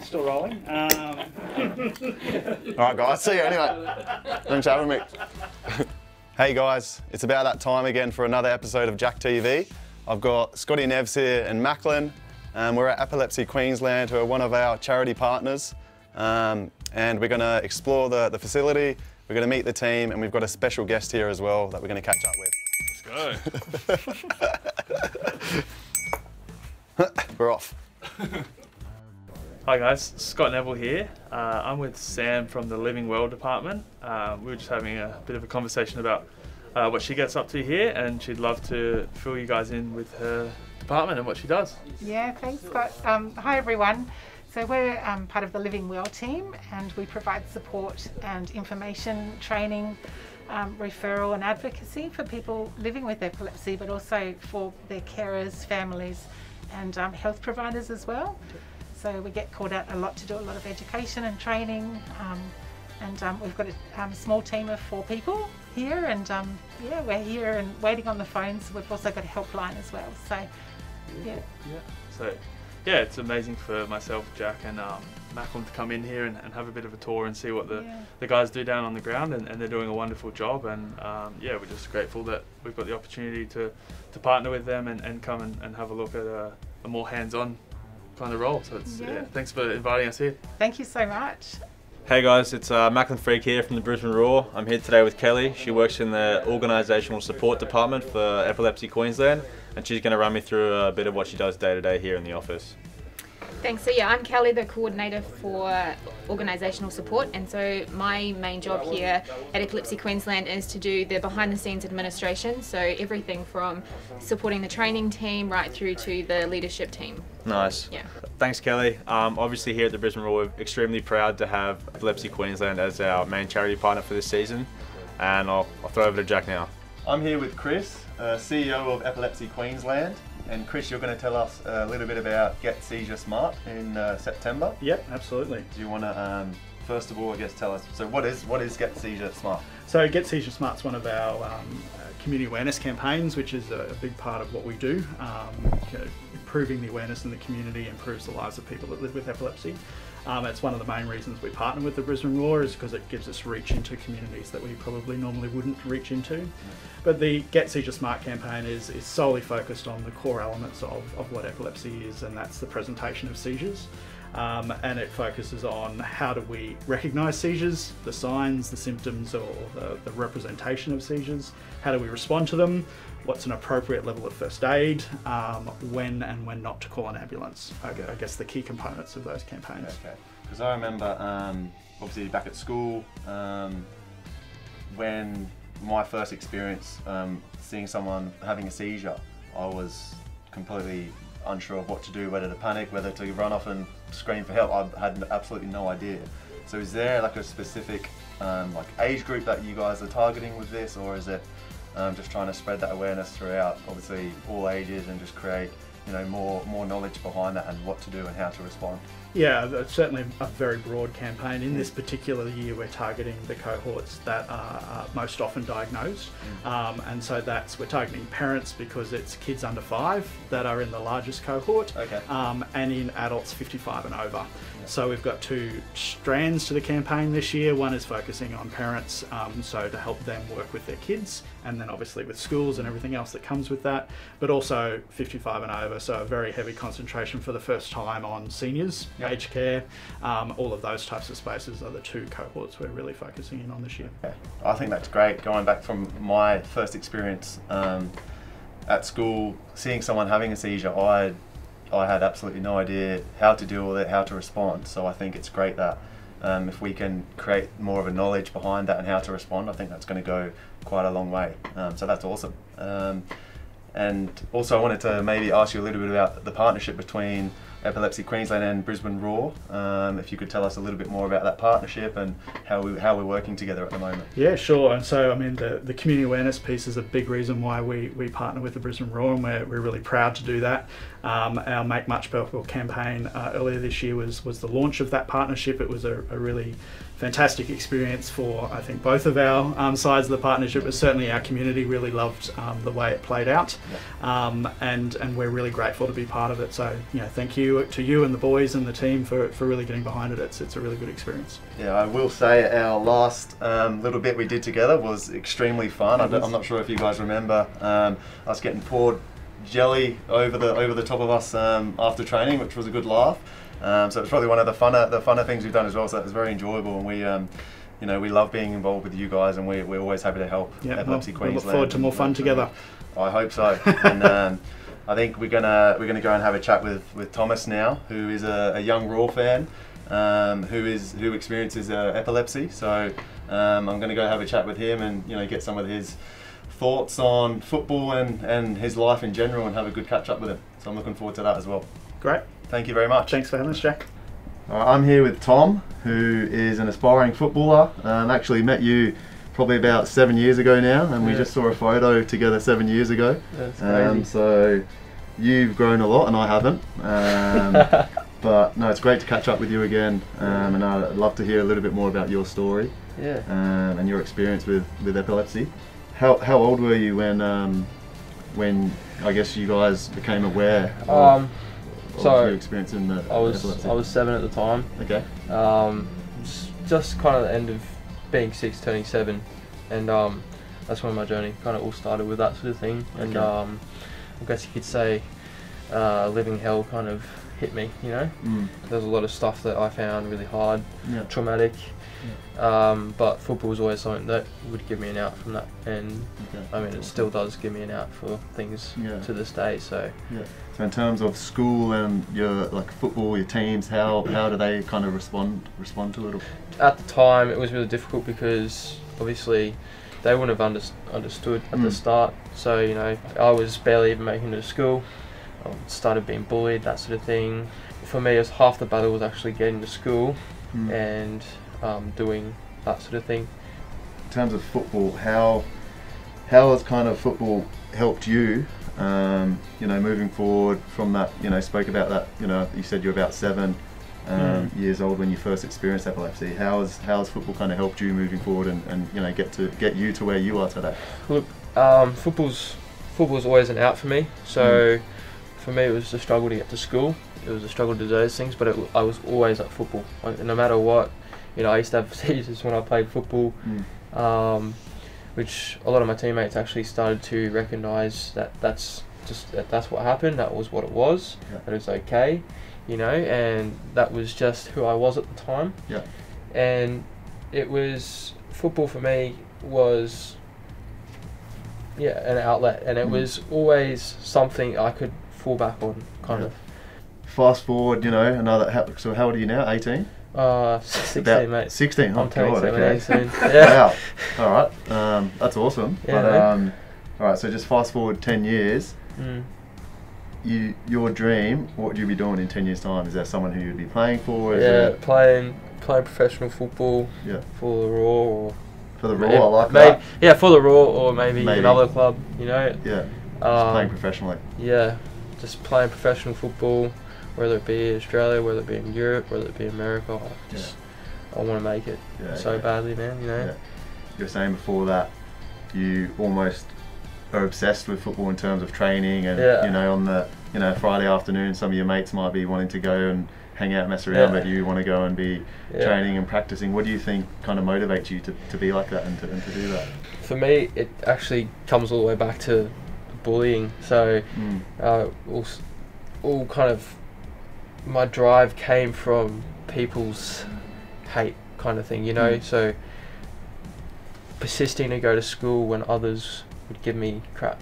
Still rolling. All right, guys. See you anyway. Thanks for having me. Hey guys, it's about that time again for another episode of JackTV. I've got Scotty Nevs here in Macklin. We're at Epilepsy Queensland, who are one of our charity partners. And we're going to explore the facility, we're going to meet the team, and we've got a special guest here as well that we're going to catch up with. Let's go. We're off. Hi guys, Scott Neville here. I'm with Sam from the Living Well department. We were just having a bit of a conversation about what she gets up to here, and she'd love to fill you guys in with her department and what she does. Yeah, thanks Scott. Hi everyone. So we're part of the Living Well team, and we provide support and information, training, referral and advocacy for people living with epilepsy, but also for their carers, families and health providers as well. So we get called out a lot to do a lot of education and training, and we've got a small team of 4 people here, and yeah, we're here and waiting on the phones. We've also got a helpline as well. So yeah. So yeah, it's amazing for myself, Jack and Malcolm to come in here and have a bit of a tour and see what the guys do down on the ground, and they're doing a wonderful job, and yeah, we're just grateful that we've got the opportunity to partner with them and come and have a look at a more hands-on kind of role. So it's, yeah, thanks for inviting us here. Thank you so much. Hey guys, it's Macklin Freak here from the Brisbane Roar. I'm here today with Kelly. She works in the Organisational Support Department for Epilepsy Queensland, and she's going to run me through a bit of what she does day to day here in the office. Thanks. So yeah, I'm Kelly, the coordinator for organisational support, and so my main job here at Epilepsy Queensland is to do the behind the scenes administration, so everything from supporting the training team right through to the leadership team. Nice. Yeah. Thanks Kelly. Obviously here at the Brisbane Roar, we're extremely proud to have Epilepsy Queensland as our main charity partner for this season, and I'll throw over to Jack now. I'm here with Chris, CEO of Epilepsy Queensland. And Chris, you're going to tell us a little bit about Get Seizure Smart in September. Yep, absolutely. Do you want to, first of all, I guess, tell us, so what is Get Seizure Smart? So Get Seizure Smart's one of our community awareness campaigns, which is a big part of what we do. Improving the awareness in the community improves the lives of people that live with epilepsy. It's one of the main reasons we partner with the Brisbane Roar, is because it gives us reach into communities that we probably normally wouldn't reach into. But the Get Seizure Smart campaign is solely focused on the core elements of what epilepsy is, and that's the presentation of seizures. And it focuses on how do we recognise seizures, the signs, the symptoms, or the representation of seizures, how do we respond to them, what's an appropriate level of first aid, when and when not to call an ambulance. I guess the key components of those campaigns. Okay, because I remember obviously back at school, when my first experience seeing someone having a seizure, I was completely unsure of what to do, whether to panic, whether to run off and scream for help. I had absolutely no idea. So is there like a specific like age group that you guys are targeting with this, or is it just trying to spread that awareness throughout, obviously all ages, and just create, you know, more knowledge behind that and what to do and how to respond? Yeah, that's certainly a very broad campaign. In this particular year, we're targeting the cohorts that are most often diagnosed, and so we're targeting parents because it's kids under 5 that are in the largest cohort, and in adults 55 and over. So we've got 2 strands to the campaign this year. One is focusing on parents, so to help them work with their kids, and then obviously with schools and everything else that comes with that, but also 55 and over, so a very heavy concentration for the first time on seniors, aged care, all of those types of spaces are the 2 cohorts we're really focusing in on this year. Okay. I think that's great. Going back from my first experience at school, seeing someone having a seizure, I had absolutely no idea how to deal with it, how to respond. So I think it's great that if we can create more of a knowledge behind that and how to respond, I think that's going to go quite a long way. So that's awesome. And also I wanted to maybe ask you a little bit about the partnership between Epilepsy Queensland and Brisbane Roar. If you could tell us a little bit more about that partnership and how we're working together at the moment. Yeah, sure. And so, I mean, the community awareness piece is a big reason why we partner with the Brisbane Roar, and we're really proud to do that. Our Make Much Purple campaign earlier this year was the launch of that partnership. It was a really fantastic experience for, I think, both of our sides of the partnership, but certainly our community really loved the way it played out, and we're really grateful to be part of it. So, you know, thank you. you and the boys and the team for really getting behind it. It's a really good experience. Yeah, I will say our last little bit we did together was extremely fun. I'm not sure if you guys remember us getting poured jelly over the top of us after training, which was a good laugh. So it's probably one of the funner things we've done as well. So it was very enjoyable, and we love being involved with you guys, and we're always happy to help Epilepsy Queensland. We look forward to more fun together. I hope so. And I think we're gonna go and have a chat with Thomas now, who is a young Roar fan, who experiences epilepsy. So I'm going to go have a chat with him and get some of his thoughts on football and his life in general, and have a good catch up with him. So I'm looking forward to that as well. Great. Thank you very much. Thanks for having us, Jack. I'm here with Tom, who is an aspiring footballer. Actually met you probably about 7 years ago now, and we just saw a photo together 7 years ago. That's crazy. So you've grown a lot and I haven't. But no, it's great to catch up with you again, and I'd love to hear a little bit more about your story and your experience with epilepsy. How old were you when I guess you guys became aware of your experience in the epilepsy? I was 7 at the time. Okay. Just kind of the end of being 6, turning 7, and that's when my journey kind of all started with that sort of thing. Okay. And I guess you could say living hell kind of hit me, There's a lot of stuff that I found really hard, traumatic, but football was always something that would give me an out from that, and I mean it still does give me an out for things to this day. So So in terms of school and your football, your teams, how do they kind of respond to it? At the time it was really difficult because obviously they wouldn't have understood at the start. So I was barely even making it to school. I started being bullied, that sort of thing. For me, it was half the battle was actually getting to school and doing that sort of thing. In terms of football, how has kind of football helped you? Moving forward from that. Spoke about that. You said you're about 7 years old when you first experienced epilepsy. How has football kind of helped you moving forward and get you to where you are today? Look, football's always an out for me. So for me, it was a struggle to get to school. It was a struggle to do those things, but I was always at football. No matter what, I used to have seizures when I played football, which a lot of my teammates actually started to recognise that's what happened. That was what it was. That it was okay, and that was just who I was at the time. Yeah. And it was football for me was an outlet, and it was always something I could fall back on, kind of. Fast forward, so how old are you now? 18? 16, about mate. 16. I'm turning 17 soon. Wow. All right. That's awesome. Yeah, but all right. So just fast forward 10 years. Your dream. What would you be doing in 10 years' time? Is there someone who you'd be playing for? Playing professional football. Yeah. For the Roar or. For the Roar, I like that. Yeah, for the Roar or maybe another club. Yeah. Just playing professionally. Yeah, just playing professional football. Whether it be Australia, whether it be in Europe, whether it be America, I want to make it so badly, man. Yeah. You were saying before that you almost are obsessed with football in terms of training, and on the Friday afternoon, some of your mates might be wanting to go and hang out, mess around, but you want to go and be training and practicing. What do you think kind of motivates you to be like that and to do that? For me, it actually comes all the way back to bullying. So all kind of my drive came from people's hate kind of thing, so persisting to go to school when others would give me crap,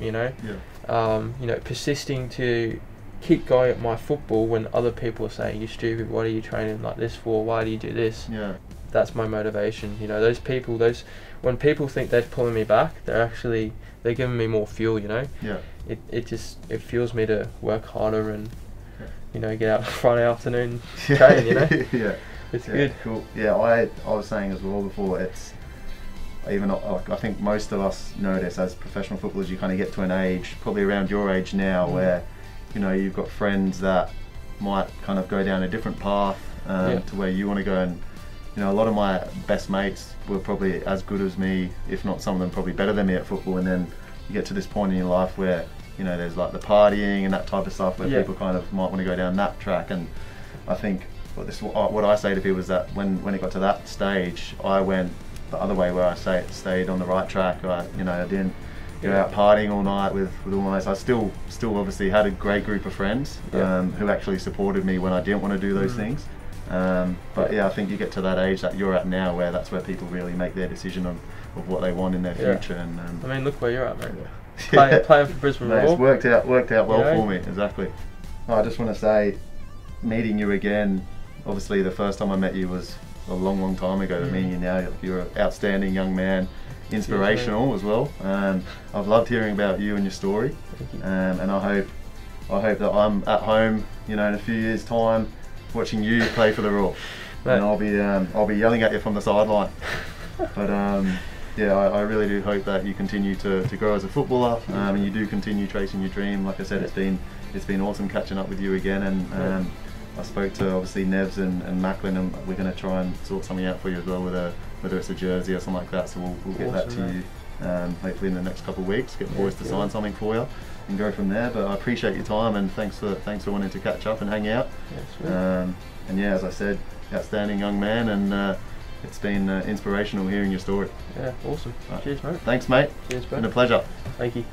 persisting to keep going at my football when other people are saying, you're stupid, what are you training like this for, why do you do this? That's my motivation. Those people, when people think they're pulling me back, they're giving me more fuel. It fuels me to work harder and get out Friday afternoon train, It's good. Cool. Yeah, I was saying as well before, it's even I think most of us notice as professional footballers, you kind of get to an age, probably around your age now, where you've got friends that might kind of go down a different path to where you want to go, and a lot of my best mates were probably as good as me, if not some of them probably better than me at football, and then you get to this point in your life where you know, there's like the partying and that type of stuff where Yeah. people kind of might want to go down that track. And I think what I say to people is that when it got to that stage, I went the other way, where I stayed on the right track. You know, I didn't go out partying all night with all my mates. I still obviously had a great group of friends who actually supported me when I didn't want to do those things. But yeah, I think you get to that age that you're at now, where that's where people really make their decision of what they want in their future. And I mean, look where you're at, mate. Yeah. Playing for Brisbane Roar. It's worked out well for me. Exactly. I just want to say, meeting you again. Obviously, the first time I met you was a long time ago. Meeting you now, you're an outstanding young man, inspirational as well. I've loved hearing about you and your story. Thank you. And I hope that I'm at home, you know, in a few years' time, watching you play for the Roar, and I'll be yelling at you from the sideline. But yeah, I really do hope that you continue to grow as a footballer, and you do continue chasing your dream. Like I said, it's been awesome catching up with you again, and I spoke to obviously Nevs and Macklin, and we're going to try and sort something out for you as well, whether it's a jersey or something like that. So we'll get that to you hopefully in the next couple of weeks. Get the boys to sign something for you and go from there. But I appreciate your time, and thanks for wanting to catch up and hang out. And yeah, as I said, outstanding young man, and it's been inspirational hearing your story. Yeah, awesome. Cheers, mate. Thanks, mate. Cheers, bro. Been a pleasure. Thank you.